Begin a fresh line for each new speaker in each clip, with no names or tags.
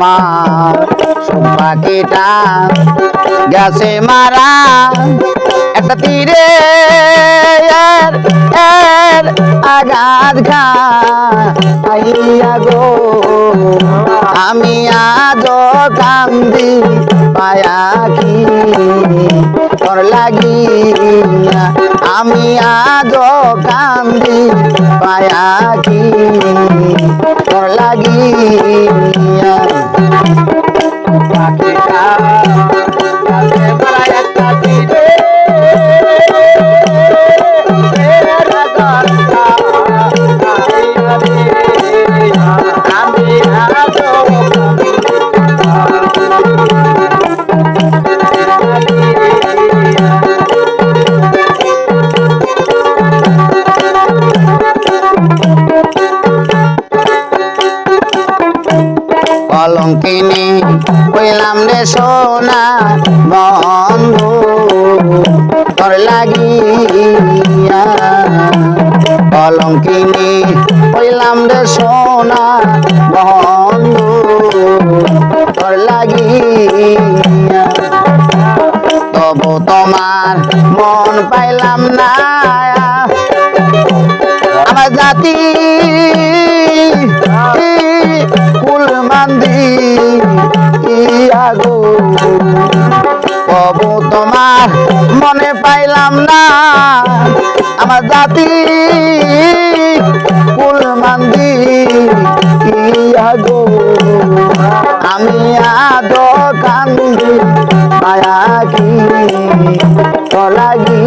তোমার সব পাখিটা গেছে মারা একটা তীরে এর আঘাত খাইয়া গো আমি আজ কান্দি পায়া কি তোর লাগিয়া আমি আজ কান্দি পায়া কি তোর লাগিয়া পাখিটা গাছে মারা একটা তীরে কলঙ্কিনী কইলাম রে সোনা বন্ধু তোর লাগিয়া কলঙ্কিনী কইলাম রে সোনা বন্ধু তোর লাগিয়া তবু তোমার মন পাইলাম না আমার জাতি কুল মান্দি গো তবু তোমার মনে পাইলাম না আমার জাতি কুল মান্দি গো আমি আদ কান্দি মায়া কি লাগি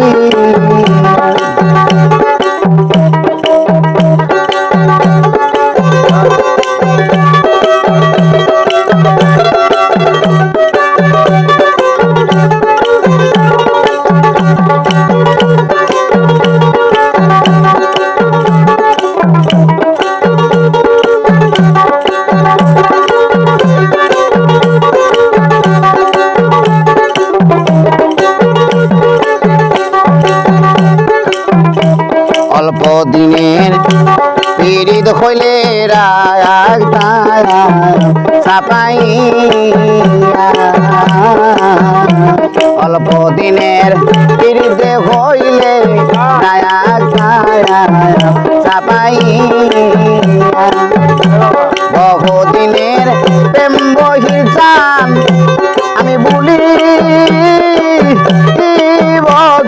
অল্প দিনের পীড়িত হইলে চাপাইয়া অল্প দিনের পীড়িত হইলে চাপাইয়া বহুদিনের প্রেম বহিচান আমি বলি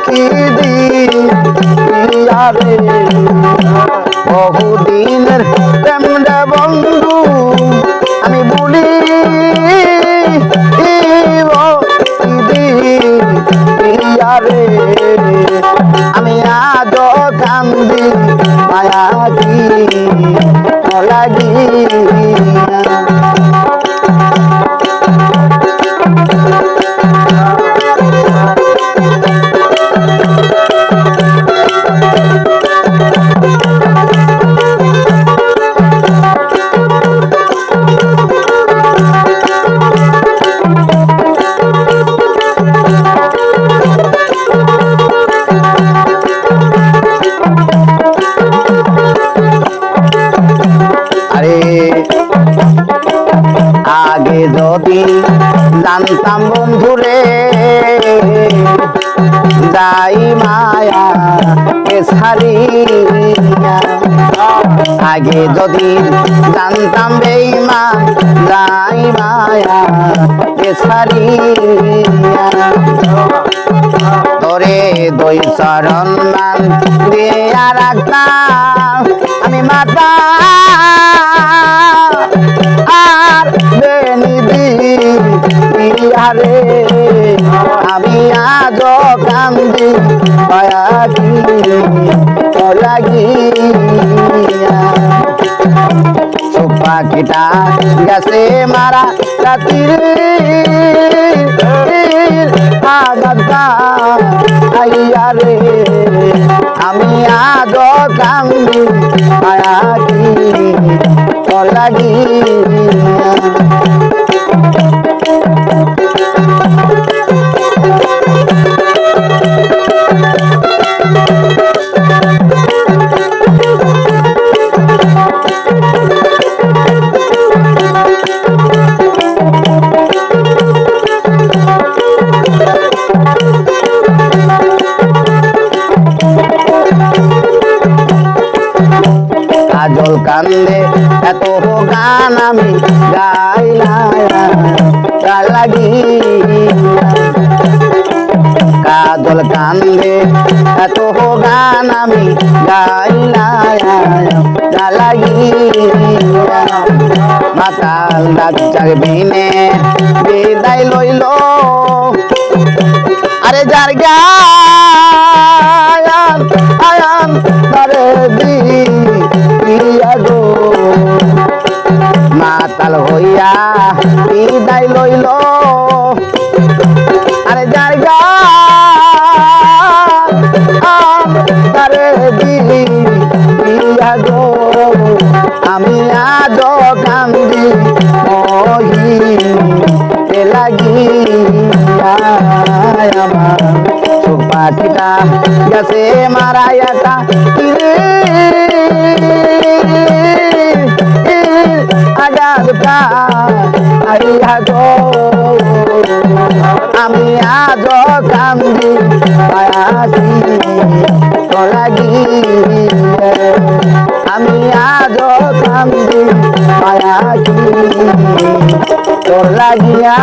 কি দিয়ারে বহুদিনের প্রেম বন্ধু আমি বলি দিয়ারে আমি আজ কান্দি মায়া কি লাগি আগে যদি জানতাম বন্ধুরে যাই মায়া ছাড়িয়া আগে যদি জানতাম বেঈমান যাই মায়া ছাড়িয়া তোরে দুই চরণ মান দিয়া রাখতাম আমি মাতা আর বেনিদি রে আমি আজ কান্দি পায়া কি লাগিয়া পাখিটা গেছে মারা রাতির আইয়া রে আমি আজ কান্দি পায়া কি লাগিয়া কাজল কান্দে এত গান আমি গাইলাম তার লাগিয়া কাজল কান্দে এত গান আমি গাইলাম তার লাগিয়া মাতাল রাজ্জাক বিনে বিদায় লইল আরে যার গায়ান আয়ান তারে দিয়া গো মাতাল হইয়া বিদায় লইল আরে যার গায়ান তারে দিয়া গো আমি আজ কান্দি মহি লাগিয়া আমার সুপাটিটা গেছে মারায়াটা আগাদটা আইয়া গো আমি আজ কান্দি পায়াছি তো লাগিয়া আমি আজ কান্দি পায়াছি তোর লাগিয়া